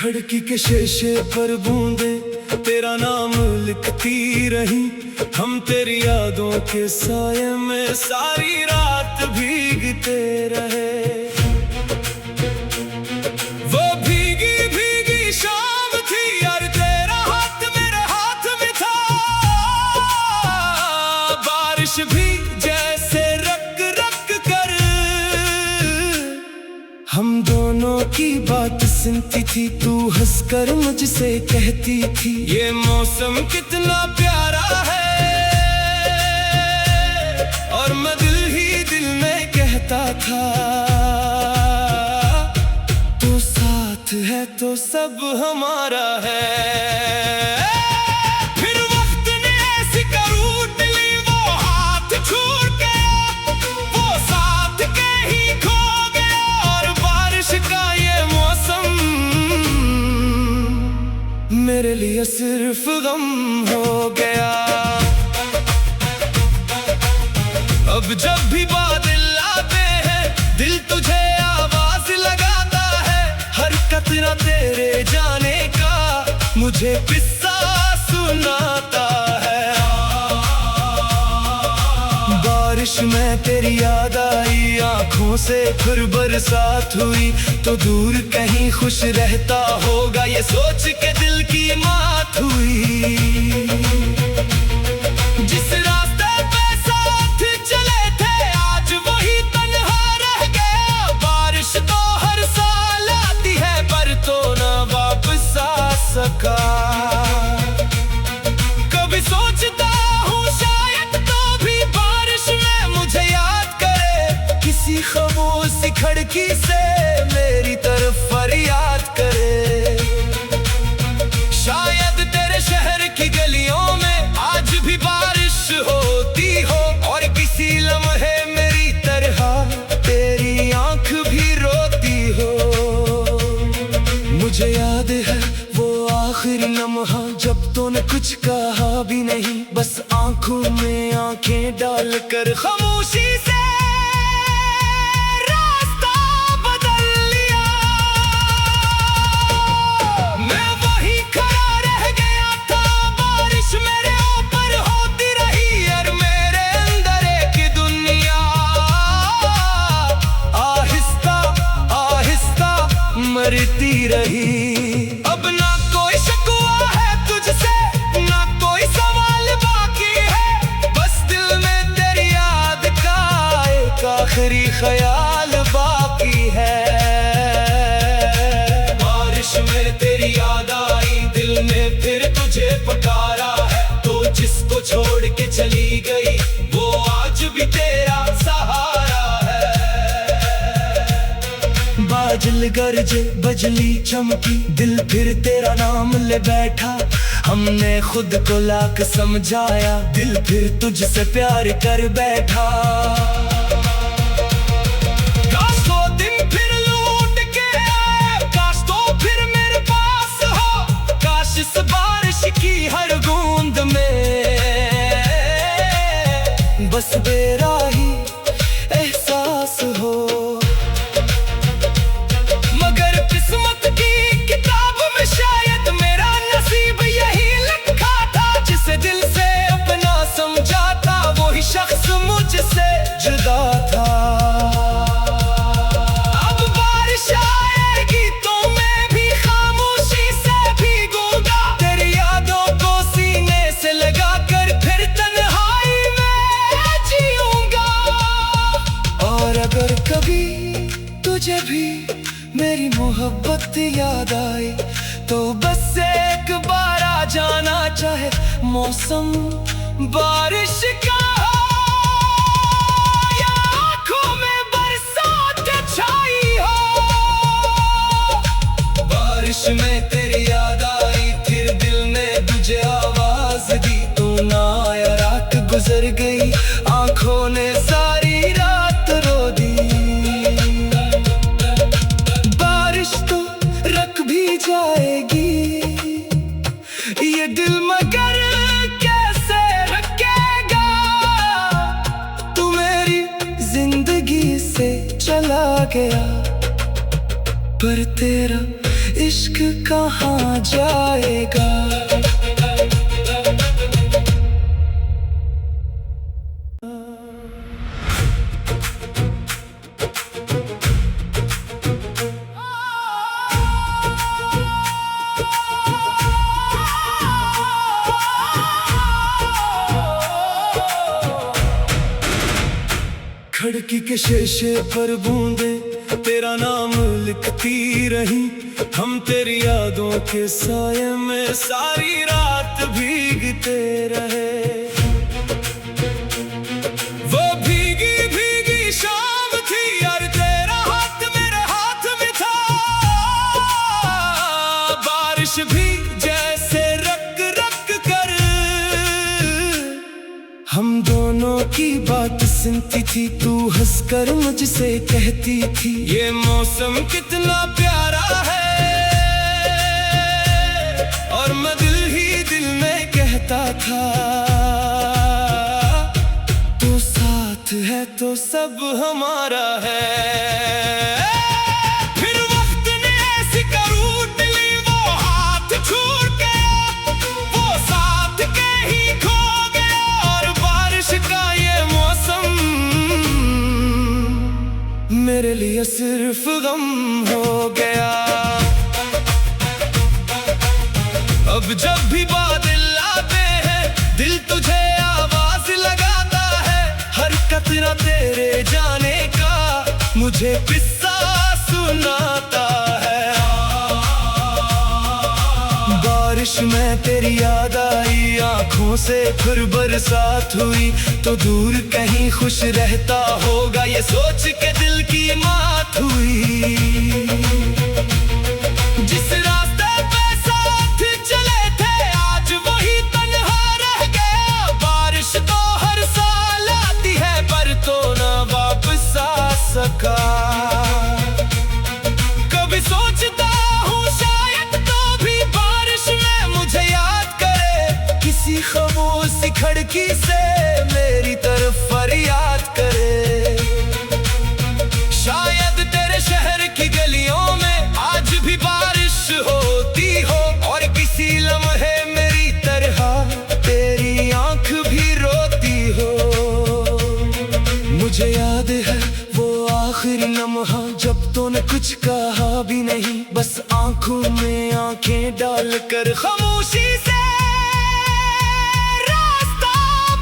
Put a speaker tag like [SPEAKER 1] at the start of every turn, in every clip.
[SPEAKER 1] खिड़की के शीशे पर बूंदे तेरा नाम लिखती रही। हम तेरी यादों के साए में सारी रात भीगते रहे। वो भीगी भीगी शाम थी यार, तेरा हाथ मेरे हाथ में था। बारिश भी जैसे रक रक कर हम दोनों की बात सुनती थी। तू हंसकर मुझसे कहती थी, ये मौसम कितना प्यारा है। और मैं दिल ही दिल में कहता था, तू साथ है तो सब हमारा है। फिर वक्त ने ऐसी करवट ली, वो हाथ छूट गया, वो साथ के ही खो गया। और बारिश का ये मौसम मेरे लिए सिर्फ गम हो गया। अब जब भी बादल आते हैं, दिल तुझे आवाज लगाता है। हर कतरा तेरे जाने का मुझे किस्सा सुनाता है। बारिश में तेरी याद आई, आंखों से फिर बरसात हुई। तो दूर कहीं खुश रहता होगा, ये सोच के दिल की मात हुई। जिस रास्ते पे साथ चले थे, आज वही तन्हा रह गया। बारिश तो हर साल आती है, पर तो ना वापस आ सका। कभी सोचता हूँ शायद तो भी बारिश में मुझे याद करे। किसी खामोश खिड़की से मेरी तरफ फरियाद करे। शायद तेरे शहर की गलियों में आज भी बारिश होती हो, और किसी लम्हे मेरी तरह तेरी आंख भी रोती हो। मुझे याद है वो आखिरी लम्हा, जब तूने कुछ कहा भी नहीं, बस आंखों में आंखें डालकर खामोशी से रास्ता बदल लिया। मैं वही खड़ा रह गया था, बारिश मेरे ऊपर होती रही। और मेरे अंदर एक दुनिया आहिस्ता आहिस्ता मरती रही। अब ना कोई शिकवा है तुझसे, ना कोई सवाल बाकी है। बस दिल में तेरी याद का एक आखिरी ख्याल बाकी है। बारिश में तेरी याद आई, दिल ने फिर तुझे पुकारा है। तो जिसको छोड़ के चली गई, वो आज भी तेरा सहारा है। बादल गरजे, बजली चमकी, दिल फिर तेरा नाम ले बैठा। हमने खुद को लाख समझाया, दिल फिर तुझसे प्यार कर बैठा। काश तो दिन फिर लौट के आए, काश तो फिर मेरे पास हो। काश इस बारिश की हर बूंद में बस तेरा ही एहसास हो। मगर किस्मत की किताब में शायद मेरा नसीब यही लिखा था। जिसे दिल से अपना समझा था, वही शख्स मुझसे जुदा था। अब बारिश आएगी तो मैं भी खामोशी से भीगूंगा। तेरी यादों को सीने से लगाकर फिर तन्हाई में जीऊंगा। और अगर कभी तुझे भी मेरी मोहब्बत याद आई, तो बस एक बार आ जाना, चाहे मौसम बारिश का हो या आंखों में बरसात छाई हो। बारिश में तेरी याद आई, फिर दिल ने तुझे आवाज दी। तू ना आया, रात गुजर गई, आंखों ने सारी रात रो दी। जाएगी ये दिल, मगर कैसे रखेगा। तू मेरी जिंदगी से चला गया, पर तेरा इश्क कहाँ जाएगा। खिड़की के शीशे पर बूंदे तेरा नाम लिखती रही, हम तेरी यादों के साये में सारी रात भीगते रहे। वो भीगी भीगी शाम थी और तेरा हाथ मेरे हाथ में था, बारिश भी जैसे रक रक कर हम दोनों की बात सुनती थी। तू हंसकर मुझसे कहती थी ये मौसम कितना प्यारा है, और मैं दिल ही दिल में कहता था तू साथ है तो सब हमारा है। फिर वक्त ने ऐसी करूट ली, वो हाथ छूट गया, वो साथ के ही खो गया, और बारिश का ये मौसम मेरे लिए सिर्फ गम हो गया। अब जब भी बादल आते हैं दिल तुझे आवाज लगाता है, हर कतरा तेरे जाने का मुझे किस्सा सुनाता है। बारिश में तेरी याद आई, आंखों से फिर बरसात हुई, तो दूर कहीं खुश रहता होगा ये सोच के दिल की मात हुई। जिस रास्ते पे साथ चले थे आज वही तन्हा रह गया, बारिश तो हर साल आती है पर तो ना वापस आ सका। कभी सोचता हूँ शायद तो भी बारिश में मुझे याद करे, किसी खामोश खिड़की से मेरी तरफ फरियाद करे। शायद तेरे शहर की गलियों में आज भी बारिश होती हो, और किसी लम्हे मेरी तरह तेरी आंख भी रोती हो। मुझे याद है वो आखिरी लम्हा जब तूने कुछ कहा भी नहीं, बस आंखों में आंखें डालकर खामोशी से रास्ता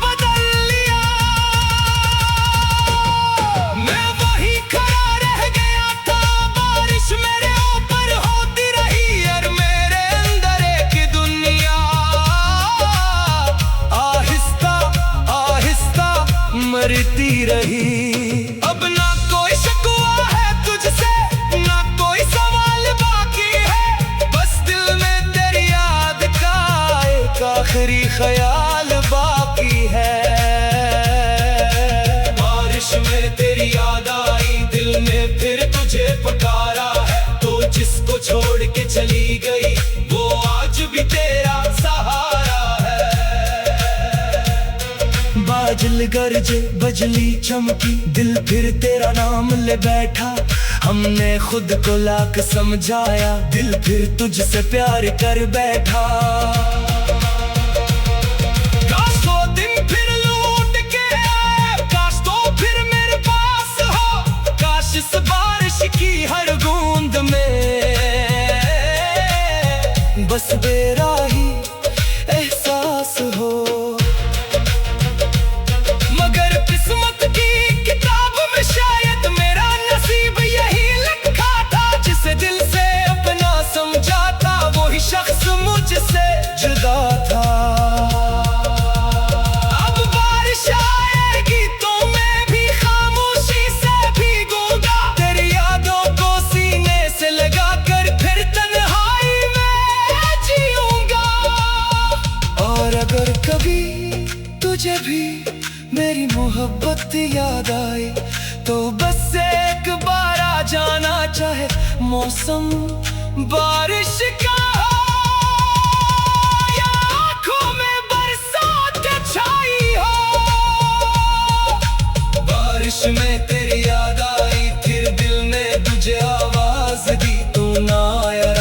[SPEAKER 1] बदल लिया। मैं वही खड़ा रह गया था, बारिश मेरे ऊपर होती रही, और मेरे अंदर एक दुनिया आहिस्ता आहिस्ता मरती रही। अब ना कोई शिकवा है तुझसे, ना कोई सवाल बाकी है, बस दिल में तेरी याद का एक आखिरी ख्याल बाकी है। बारिश में तेरी याद आई, दिल ने फिर तुझे पुकारा है, तो जिसको छोड़ के चली गई वो आज भी तेरा सहारा है। बादल गरजे बजली चमकी, दिल फिर तेरा नाम ले बैठा, हमने खुद को लाख समझाया, दिल फिर तुझसे प्यार कर बैठा। काश वो दिन फिर लौट के आए, काश तो फिर मेरे पास हो, काश इस बारिश की हर बूंद में बस तेरा ही एहसास हो। मगर किस्मत की किताब में शायद मेरा नसीब यही लिखा था, जिसे दिल से अपना समझा था वही शख्स मुझसे जुदा था। अब बारिश आएगी तो मैं भी खामोशी से भीगूंगा, तेरी यादों को सीने से लगा कर फिर तन्हाई में जीऊंगा। और अगर कभी तुझे भी मेरी मोहब्बत याद आए तो बस एक बार आ जाना, चाहे मौसम बारिश का हो या आंखों में बरसात छाई हो। बारिश में तेरी याद आई, फिर दिल ने तुझे आवाज दी, तू ना आया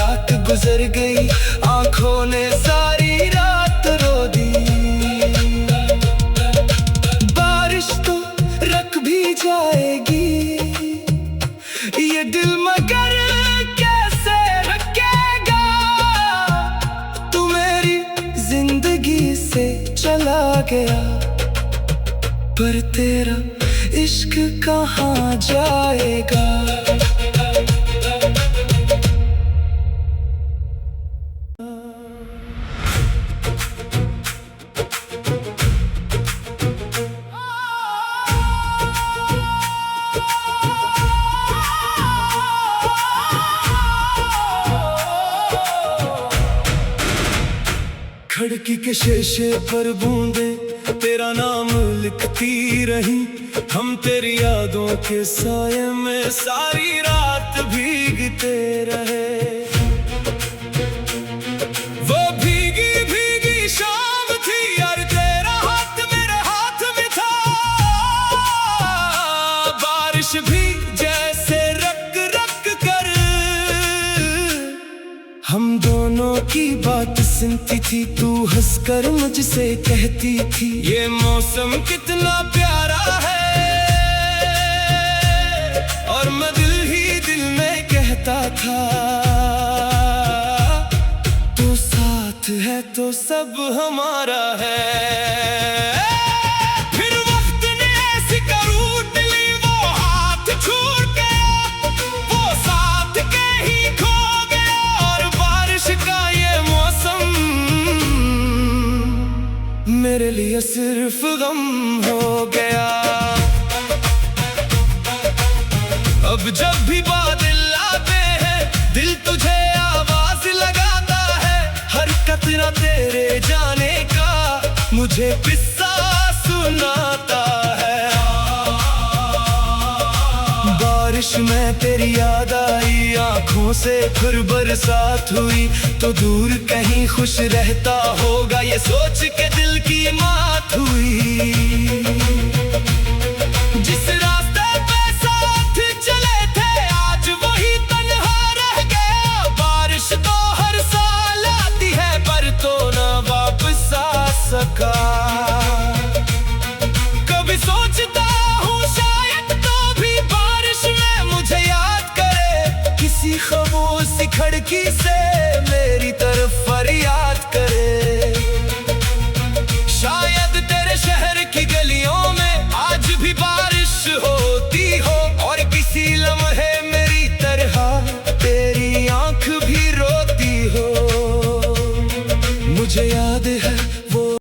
[SPEAKER 1] गया, पर तेरा इश्क कहाँ जाएगा। खिड़की के शीशे पर बूंदे तेरा नाम लिखती रही, हम तेरी यादों के साए में सारी रात भीगते रहे। वो भीगी भीगी शाम थी और तेरा हाथ मेरे हाथ में था, बारिश भी जैसे रक रक कर हम दोनों की बात सुनती थी। तू हंसकर मुझसे कहती थी ये मौसम कितना प्यारा है, और मैं दिल ही दिल में कहता था तू साथ है तो सब हमारा है। फिर वक्त ने ऐसी करवट ली, वो हाथ छूट गया, वो साथ के ही खो गया, और बारिश का ये मौसम मेरे लिए सिर्फ गम हो गया। अब जब भी बादल आते हैं दिल तुझे आवाज लगाता है, हर कतरा तेरे जाने का मुझे किस्सा सुनाता है। बारिश में तेरी याद आई, आंखों से फिर बरसात हुई, तो दूर कहीं खुश रहता होगा ये सोच के दिल की मात हुई। जिस रास्ते पे साथ चले थे आज वही तन्हा रह गया, बारिश तो हर साल आती है पर तो ना वापस आ सका। कभी सोचता हूँ शायद तो भी बारिश में मुझे याद करे, किसी खामोशी खिड़की से मेरी तरफ फरियाद करे। शायद तेरे शहर की गलियों में आज भी बारिश होती हो, और किसी लम्हे मेरी तरह तेरी आंख भी रोती हो। मुझे याद है